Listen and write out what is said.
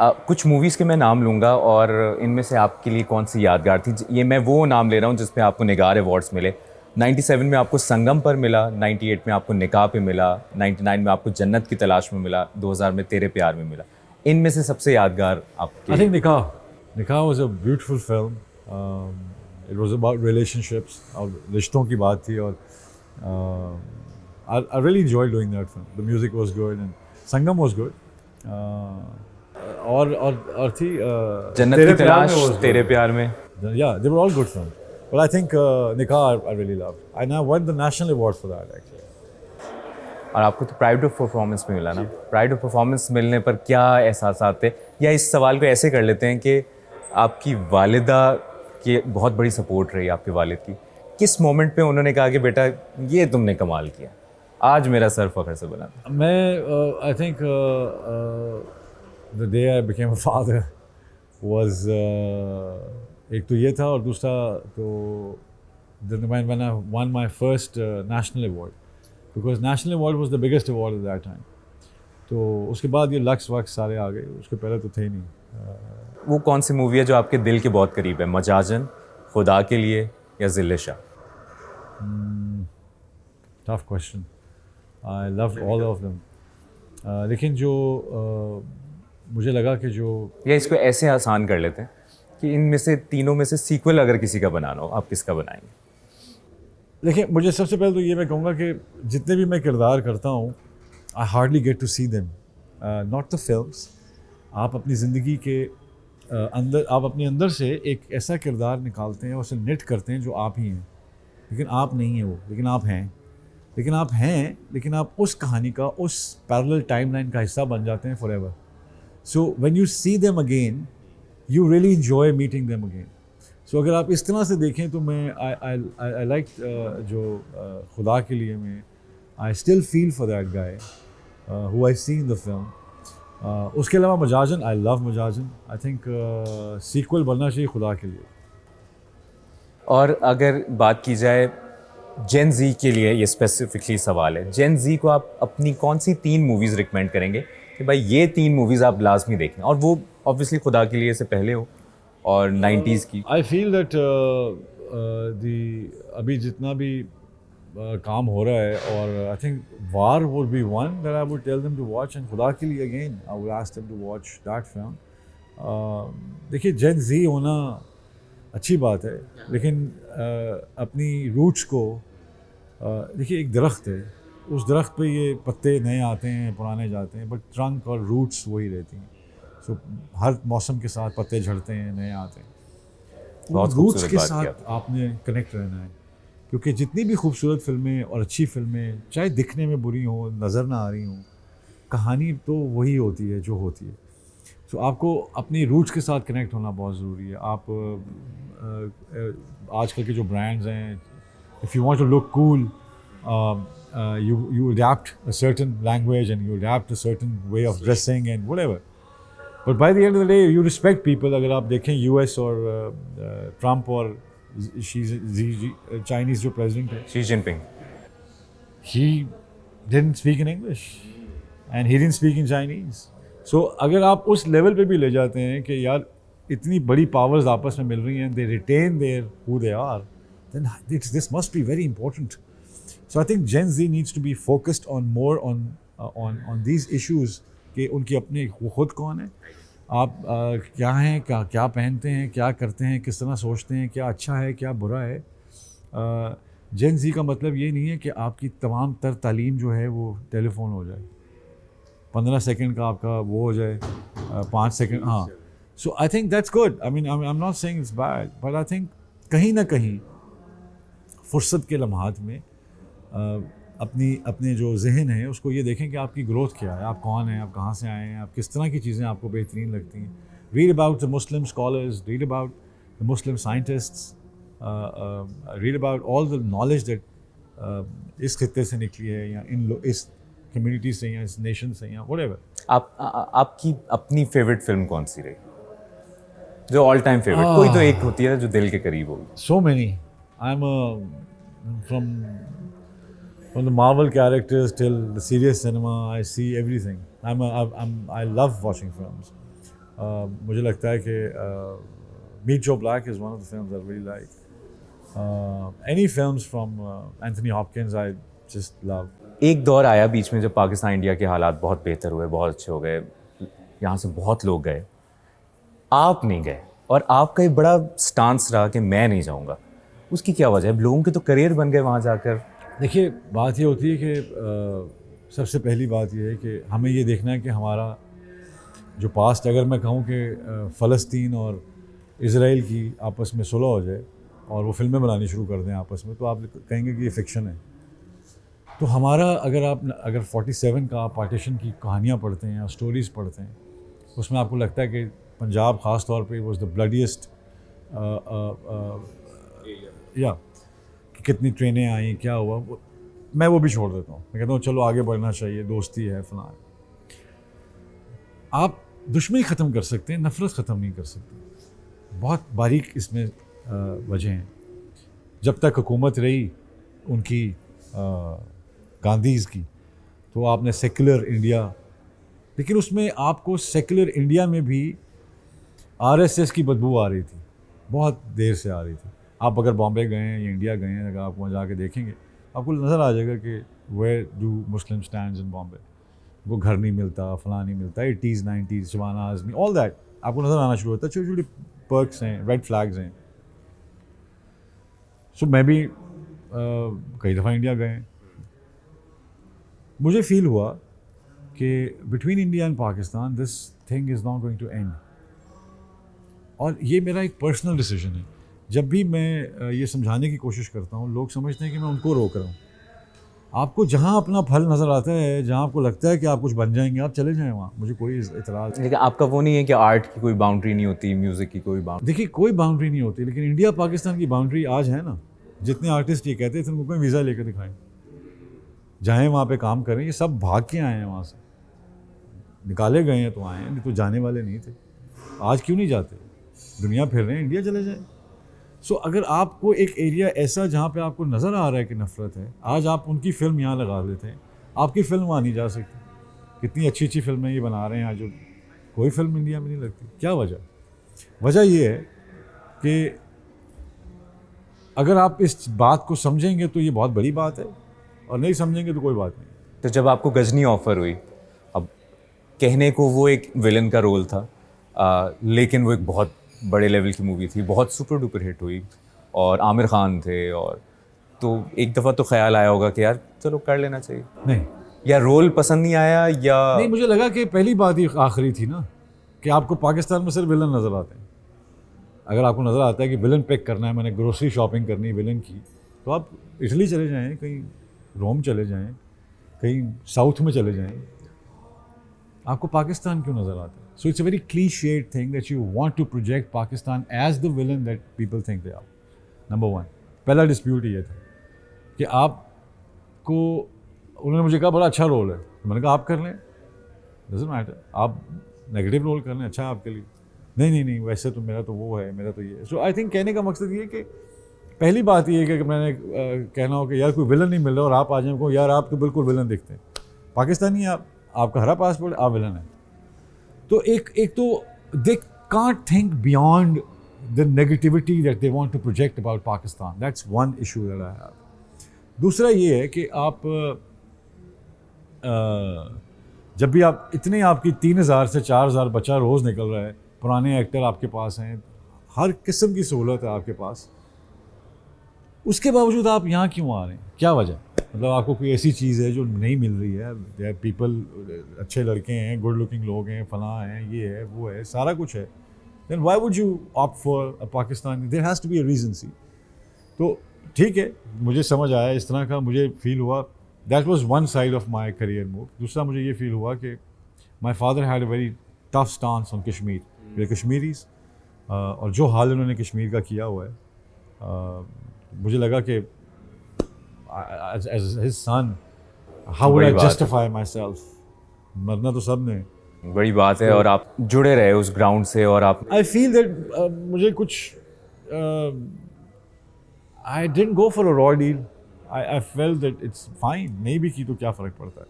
कुछ मूवीज़ के मैं नाम लूँगा और इनमें से आपके लिए कौन सी यादगार थी? ये मैं वो नाम ले रहा हूँ जिस पे आपको निगार अवार्ड्स मिले। 97 में आपको संगम पर मिला, 98 में आपको निकाह पे मिला, 99 में आपको जन्नत की तलाश में मिला, 2000 में तेरे प्यार में मिला। इनमें से सबसे यादगार I आपके? think Nikah. Nikah was a beautiful film. It was about relationships. और रिश्तों की बात थी और I really enjoyed doing that film. The music was good and Sangam was good. और थी जन्नत की तेरे प्यार में तलाश, was तेरे good. प्यार में। Yeah, they were all good films. But I think Nikah I really loved. I now won the national award for that actually. और आपको तो प्राइड ऑफ परफॉर्मेंस में मिला ना। प्राइड ऑफ परफॉर्मेंस मिलने पर क्या एहसास आते? या इस सवाल को ऐसे कर लेते हैं कि आपकी वालिदा की बहुत बड़ी सपोर्ट रही आपके वालिद की। किस मोमेंट पे उन्होंने कहा कि बेटा ये तुमने कमाल किया, आज मेरा सर फख्र से बुलंद है? मैं I think the day I became a father was एक तो ये था और दूसरा तो when I won my first national award because national award was the biggest award at that time. तो उसके बाद ये लक्स वक्स सारे आ गए, उसके पहले तो थे ही नहीं। वो कौन सी मूवी है जो आपके दिल के बहुत करीब है? मजाजन, खुदा के लिए या जिल्ले Shah? Tough question. I love all of them. लेकिन जो मुझे लगा कि जो या इसको ऐसे आसान कर लेते हैं कि इनमें से तीनों में से सीक्वल अगर किसी का बनाना हो, आप किसका बनाएंगे? देखिए, मुझे सबसे पहले तो ये मैं कहूँगा कि जितने भी मैं किरदार करता हूँ I hardly get to see them, not the films. आप अपनी ज़िंदगी के अंदर, आप अपने अंदर से एक ऐसा किरदार निकालते हैं और उसे निट करते हैं जो आप ही हैं, लेकिन आप नहीं हैं वो, लेकिन आप हैं। लेकिन आप उस कहानी का, उस पैरेलल टाइमलाइन का हिस्सा बन जाते हैं for ever. So when you see them again you really enjoy meeting them again. So अगर आप इस तरह से देखें तो मैं आई लाइक जो खुदा के लिए में I still feel for that guy who I see in the film. उसके अलावा Majajan, I love Majajan. I think sequel बनना चाहिए खुदा के लिए। और अगर बात की जाए जेन जी के लिए, ये स्पेसिफिकली सवाल है, जेन जी को आप अपनी कौन सी 3 मूवीज़ रिकमेंड करेंगे कि भाई ये 3 मूवीज़ आप लाजमी देखें? और वो ऑब्वियसली खुदा के लिए से पहले हो और 90s की। आई फील दैट अभी जितना भी काम हो रहा है, और I think war would be one that I would tell them to watch, and खुदा के लिए again I would ask them to watch that film. देखिए, जेन जी होना अच्छी बात है, लेकिन अपनी रूट्स को देखिए, एक दरख्त है, उस दरख्त पे ये पत्ते नए आते हैं, पुराने जाते हैं, बट ट्रंक और रूट्स वही रहती हैं। सो हर मौसम के साथ पत्ते झड़ते हैं, नए आते हैं। बहुत रूट्स खूबसूरत के बात साथ किया। आपने कनेक्ट रहना है, क्योंकि जितनी भी खूबसूरत फिल्में और अच्छी फिल्में चाहे दिखने में बुरी हों, नज़र ना आ रही हों, कहानी तो वही होती है जो होती है। सो आपको अपनी रूट्स के साथ कनेक्ट होना बहुत ज़रूरी है। आप आजकल के जो ब्रांड्स हैं, if you want to look cool, you adapt a certain language and you adapt a certain way of dressing and whatever. But by the end of the day, you respect people. अगर आप देखें US और Trump और Chinese जो president है, Xi Jinping, he didn't speak in English and he didn't speak in Chinese. So अगर आप उस लेवल पे भी ले जाते हैं कि यार इतनी बड़ी पावर्स आपस में मिल रही हैं, they retain their who they are, then this must be very important. So I think Gen Z needs to be focused on more on these issues कि उनकी अपनी वो खुद कौन है, आप क्या हैं, क्या पहनते हैं, क्या करते हैं, किस तरह सोचते हैं, क्या अच्छा है, क्या बुरा है। जेन जी का मतलब ये नहीं है कि आपकी तमाम तर तालीम जो है वो टेलीफोन हो जाए, 15 सेकंड का आपका वो हो जाए, 5 सेकंड। हाँ, so I think that's good. I am not saying it's bad, but I think कहीं ना कहीं फुर्सत के लम्हात में अपने जो जहन है उसको ये देखें कि आपकी ग्रोथ क्या है, आप कौन हैं, आप कहाँ से आए हैं, आप किस तरह की चीज़ें आपको बेहतरीन लगती हैं। Read about the Muslim scholars, read about the Muslim scientists, read about all the knowledge that इस खित्ते से निकली है या इस कम्युनिटी से या इस नेशन से या व्हाटएवर। आपकी अपनी फेवरेट फिल्म कौन सी रही, जो ऑल टाइम फेवरेट? कोई तो एक होती है जो दिल के करीब होगी। So many. I'm from the Marvel characters till the serious cinema. I see everything. I love watching films. मुझे लगता है कि मीट जो black is one of the films I really like. Any films from Anthony Hopkins I just love. एक दौर आया बीच में जब पाकिस्तान इंडिया के हालात बहुत बेहतर हुए, बहुत अच्छे हो गए, यहाँ से बहुत लोग गए, आप नहीं गए और आपका एक बड़ा स्टांस रहा कि मैं नहीं जाऊँगा. उसकी क्या वजह है? लोगों के तो करियर बन गए वहाँ जाकर. देखिए बात ये होती है कि सबसे पहली बात ये है कि हमें ये देखना है कि हमारा जो पास्ट, अगर मैं कहूँ कि फ़लस्तीन और इज़राइल की आपस में सुलह हो जाए और वो फिल्में बनानी शुरू कर दें आपस में, तो आप कहेंगे कि ये फ़िक्शन है. तो हमारा अगर 47 का आप पार्टीशन की कहानियाँ पढ़ते हैं या स्टोरीज़ पढ़ते हैं, उसमें आपको लगता है कि पंजाब ख़ास तौर पे वाज द ब्लडीएस्ट या कि कितनी ट्रेनें आई, क्या हुआ, मैं वो भी छोड़ देता हूँ. मैं कहता हूँ चलो आगे बढ़ना चाहिए, दोस्ती है फलां. आप दुश्मनी ख़त्म कर सकते हैं, नफ़रत ख़त्म नहीं कर सकते. बहुत बारीक इसमें वजह हैं. जब तक हुकूमत रही उनकी गांधीज़ की, तो आपने सेकुलर इंडिया, लेकिन उसमें आपको सेकुलर इंडिया में भी आरएसएस की बदबू आ रही थी, बहुत देर से आ रही थी. आप अगर बॉम्बे गए हैं या इंडिया गए हैं, अगर आप वहाँ जाके देखेंगे आपको नज़र आ जाएगा कि where do Muslim stands in Bombay. वो घर नहीं मिलता, फलां नहीं मिलता, 80s 90s Shabana Azmi, all that आपको नज़र आना शुरू होता है. छोटी छोटी पर्क्स हैं, रेड फ्लैग्स हैं. सो मैं भी कई दफ़ा इंडिया गए हैं. मुझे फील हुआ कि between India and Pakistan this thing is not going to end. और ये मेरा एक पर्सनल डिसीजन है. जब भी मैं ये समझाने की कोशिश करता हूँ, लोग समझते हैं कि मैं उनको रोक रहा हूँ. आपको जहाँ अपना फल नज़र आता है, जहाँ आपको लगता है कि आप कुछ बन जाएंगे, आप चले जाएं वहाँ, मुझे कोई इतराज़ नहीं. लेकिन आपका वो नहीं है कि आर्ट की कोई बाउंड्री नहीं होती, म्यूज़िक की कोई बाउंड्री? देखिए कोई बाउंड्री नहीं होती, लेकिन इंडिया पाकिस्तान की बाउंड्री आज है ना. जितने आर्टिस्ट ये कहते थे उनको कोई वीज़ा लेकर दिखाएं, जाएँ वहाँ पे काम करें. ये सब भाग के आए हैं वहाँ से, निकाले गए हैं तो आए हैं, नहीं तो जाने वाले नहीं थे. आज क्यों नहीं जाते? दुनिया फिर रहे हैं, इंडिया चले जाएं. सो अगर आपको एक एरिया ऐसा जहाँ पे आपको नज़र आ रहा है कि नफ़रत है, आज आप उनकी फ़िल्म यहाँ लगा देते हैं, आपकी फ़िल्म वहाँ नहीं जा सकती. कितनी अच्छी अच्छी फिल्में ये बना रहे हैं आज, जो कोई फिल्म इंडिया में नहीं लगती. क्या वजह ये है कि अगर आप इस बात को समझेंगे तो ये बहुत बड़ी बात है, और नहीं समझेंगे तो कोई बात नहीं. तो जब आपको गजनी ऑफ़र हुई, अब कहने को वो एक विलन का रोल था, लेकिन वो एक बहुत बड़े लेवल की मूवी थी, बहुत सुपर डुपर हिट हुई और आमिर खान थे, और तो एक दफ़ा तो ख्याल आया होगा कि यार चलो कर लेना चाहिए. नहीं, या रोल पसंद नहीं आया, या नहीं, मुझे लगा कि पहली बात ही आखिरी थी ना, कि आपको पाकिस्तान में सिर्फ विलन नज़र आते हैं. अगर आपको नज़र आता है कि विलन पिक करना है, मैंने ग्रोसरी शॉपिंग करनी है विलन की, तो आप इटली चले जाएँ, कहीं रोम चले जाएँ, कहीं साउथ में चले जाएँ. आपको पाकिस्तान क्यों नज़र आता है? So it's a very clichéd thing that you want to project Pakistan as the villain that people think they are. Number 1, पहला डिस्प्यूट ये था कि आपको, उन्होंने मुझे कहा बड़ा अच्छा रोल है, तो मैंने कहा आप कर लें, डजंट मैटर, आप नेगेटिव रोल कर लें, अच्छा है आपके लिए. नहीं, वैसे तो मेरा तो वो है, मेरा तो ये है. सो आई थिंक कहने का मकसद ये है कि पहली बात ये है कि मैंने कहना हो कि यार कोई विलन नहीं मिल रहा और आप आ जाए को, यार आप तो बिल्कुल विलन दिखते हैं, पाकिस्तानी आप, आपका हरा पासपोर्ट, आप विलन है. तो एक तो they can't think beyond the negativity that they want to project about Pakistan. That's one issue that I have. दूसरा ये है कि आप जब भी आप इतने, आपकी 3000 से 4000 बच्चा रोज़ निकल रहा है, पुराने एक्टर आपके पास हैं, हर किस्म की सहूलत है आपके पास, उसके बावजूद आप यहाँ क्यों आ रहे हैं? क्या वजह? मतलब आपको कोई ऐसी चीज़ है जो नहीं मिल रही है? दे पीपल, अच्छे लड़के हैं, गुड लुकिंग लोग हैं, फलां हैं, ये है, वो है, सारा कुछ है. Then why would you opt for a Pakistani? There has to be a reason. See, तो ठीक है, मुझे समझ आया, इस तरह का मुझे फील हुआ. That was one side of my career move. दूसरा मुझे ये फील हुआ कि my father had a very tough stance on Kashmir, way Kashmiris, और जो हाल उन्होंने कश्मीर का किया हुआ है, मुझे लगा कि as his son, how would I justify myself? मरना तो सब ने. बड़ी बात है, और आप जुड़े रहे उस ग्राउंड से, और आप, I feel that मुझे कुछ I didn't go for a raw deal. I felt that it's fine. नहीं भी की तो क्या फ़र्क पड़ता है.